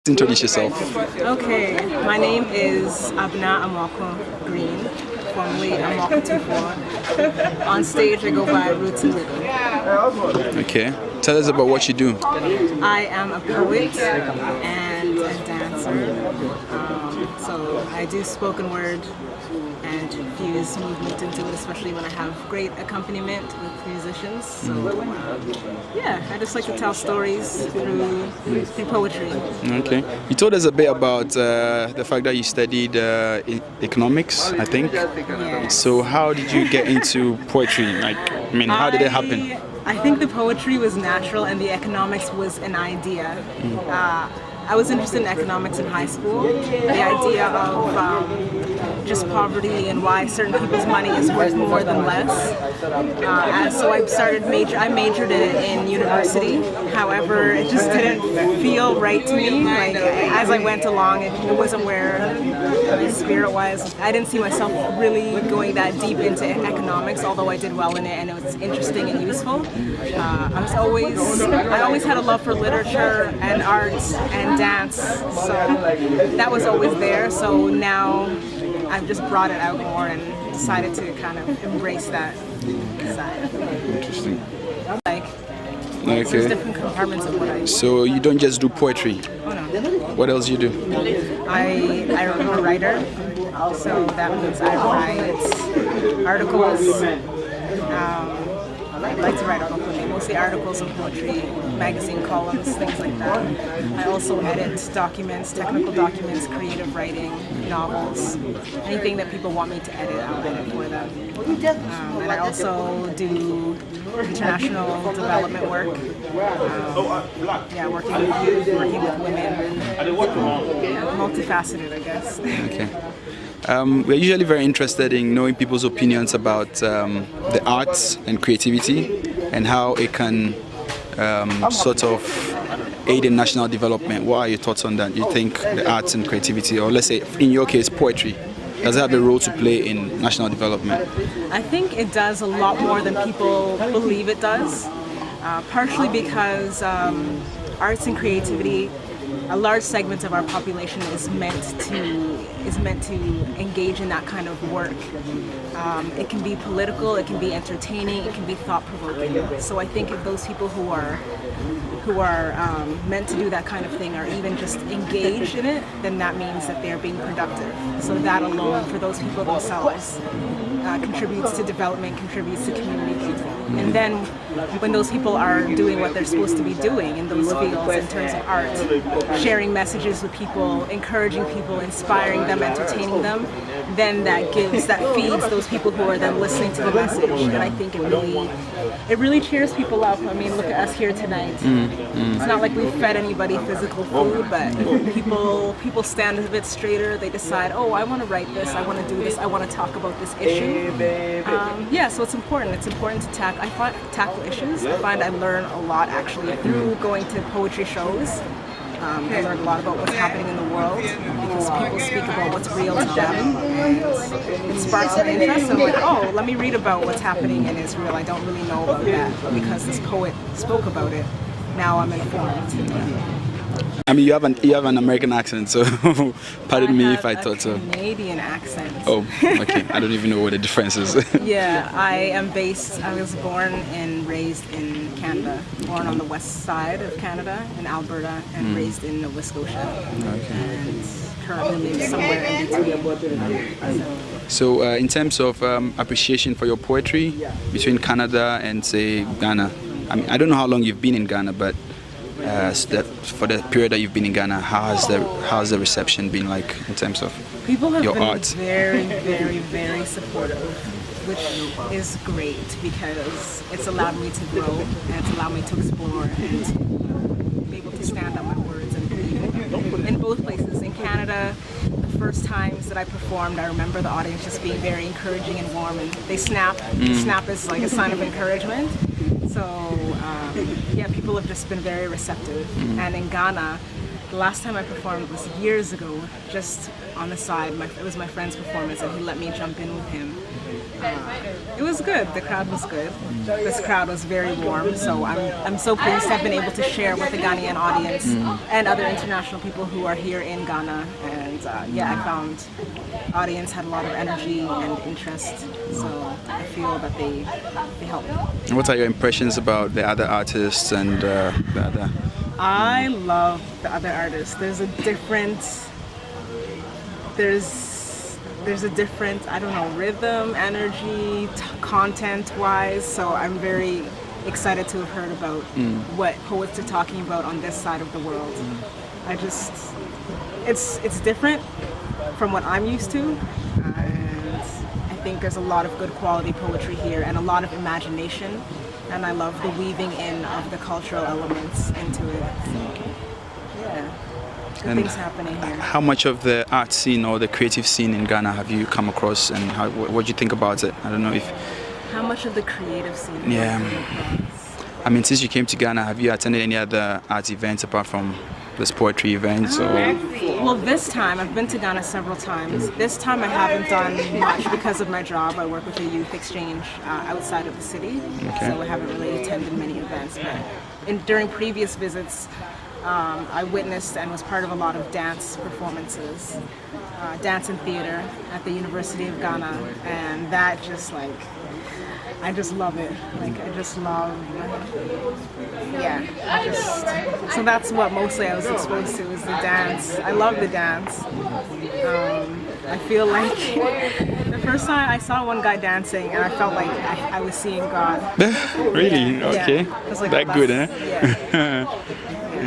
Introduce yourself. Okay, my name is Abna Amwako Green, formerly Amwako 24. On stage, I go by Roots and Rhythm. Okay, tell us about what you do. I am a poet and a dancer. So I do spoken word and fuse movement into it, especially when I have great accompaniment with musicians. So yeah, I just like to tell stories through poetry. Okay, you told us a bit about the fact that you studied economics, I think. Yes. So how did you get into poetry? How did it happen? I think the poetry was natural and the economics was an idea. I was interested in economics in high school. The idea of just poverty and why certain people's money is worth more than less. So I majored in university. However, it just didn't feel right to me. Like as I went along, it wasn't where my spirit was. I didn't see myself really going that deep into economics, although I did well in it and it was interesting and useful. I always had a love for literature and art and dance, so that was always there. So now I've just brought it out more and decided to kind of embrace that side. Interesting. There's different compartments of what I do. So you don't just do poetry? Oh no. What else do you do? I'm a writer, so that means I write articles. I like to write articles, mostly articles and poetry, magazine columns, things like that. I also edit documents, technical documents, creative writing, novels, anything that people want me to edit, I'll edit for them. And I also do international development work, working with youth, working with women, multifaceted, I guess. Okay. We're usually very interested in knowing people's opinions about the arts and creativity and how it can sort of aid in national development. What are your thoughts on that? You think the arts and creativity, or let's say in your case poetry, does it have a role to play in national development? I think it does a lot more than people believe it does, partially because arts and creativity, a large segment of our population is meant to engage in that kind of work. It can be political, it can be entertaining, it can be thought-provoking. So I think if those people who are meant to do that kind of thing are even just engaged in it, then that means that they're being productive. So that alone, for those people themselves, contributes to development, contributes to community. And then when those people are doing what they're supposed to be doing in those fields in terms of art, sharing messages with people, encouraging people, inspiring them, entertaining them, then that feeds those people who are then listening to the message. And I think it really cheers people up. I mean, look at us here tonight. It's not like we've fed anybody physical food, but people stand a bit straighter. They decide, oh, I want to write this, I want to do this, I want to talk about this issue. So it's important. It's important to tackle issues. I find I learn a lot actually through going to poetry shows. I learned a lot about what's happening in the world because people speak about what's real to them, and it sparks my interest. So I'm like, oh, let me read about what's happening in Israel. I don't really know about that, but because this poet spoke about it, now I'm informed. I mean, you have an American accent, so pardon me if I thought so. Canadian accent. Oh, okay. I don't even know what the difference is. Yeah, I was born and raised in Canada. Born on the west side of Canada, in Alberta, and raised in Nova Scotia. Okay. And currently live somewhere in between. So in terms of appreciation for your poetry between Canada and, say, Ghana, I mean, I don't know how long you've been in Ghana, but for the period that you've been in Ghana, how has the reception been like in terms of people have your been art? Very, very, very supportive, which is great because it's allowed me to grow and it's allowed me to explore and to be able to stand on my words and believe in both places. In Canada, the first times that I performed, I remember the audience just being very encouraging and warm, and they snap. Snap is like a sign of encouragement. So people have just been very receptive. And in Ghana, the last time I performed was years ago, just on the side. It was my friend's performance, and he let me jump in with him. It was good. The crowd was good. This crowd was very warm, so I'm so pleased to have been able to share with the Ghanaian audience and other international people who are here in Ghana. And yeah, I found the audience had a lot of energy and interest, so I feel that they helped me. What are your impressions about the other artists and the other? I love the other artists. There's a different, I don't know, rhythm, energy, content-wise. So I'm very excited to have heard about what poets are talking about on this side of the world. It's different from what I'm used to. And I think there's a lot of good quality poetry here and a lot of imagination. And I love the weaving in of the cultural elements into it. Yeah, good things happening here. How much of the art scene or the creative scene in Ghana have you come across, and what do you think about it? I don't know if... How much of the creative scene? Yeah. I mean, since you came to Ghana, have you attended any other art events apart from this poetry events? Well, this time, I've been to Ghana several times. This time I haven't done much because of my job. I work with a youth exchange outside of the city, so I haven't really attended many events. But during previous visits, I witnessed and was part of a lot of dance performances, dance and theater at the University of Ghana, and that just like, I just love it. Like, I just love, so that's what mostly I was exposed to, is the dance. I love the dance. I feel like the first time I saw one guy dancing, and I felt like I was seeing God. Really? Yeah. Okay. Yeah. It was like that good, huh? Yeah.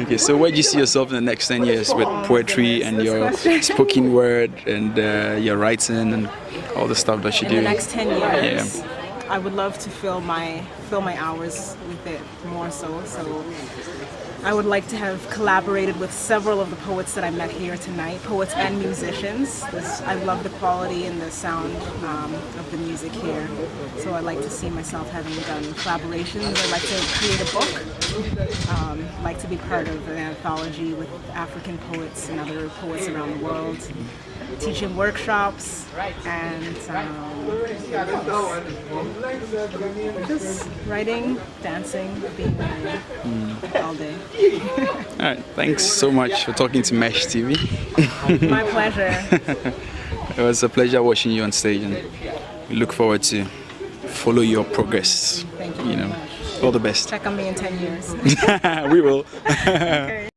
Okay, so where do you see yourself in the next 10 years with poetry and your spoken word and your writing and all the stuff that you do? In the next 10 years? Yeah. I would love to fill my hours with it more so. So I would like to have collaborated with several of the poets that I met here tonight, poets and musicians. I love the quality and the sound of the music here. So I'd like to see myself having done collaborations. I'd like to create a book. I'd like to be part of an anthology with African poets and other poets around the world. Teaching workshops and just writing, dancing, being married all day. All right, thanks so much for talking to Mesh TV. My pleasure. It was a pleasure watching you on stage, and we look forward to follow your progress. Thank you very much. All the best. Check on me in 10 years. We will. Okay.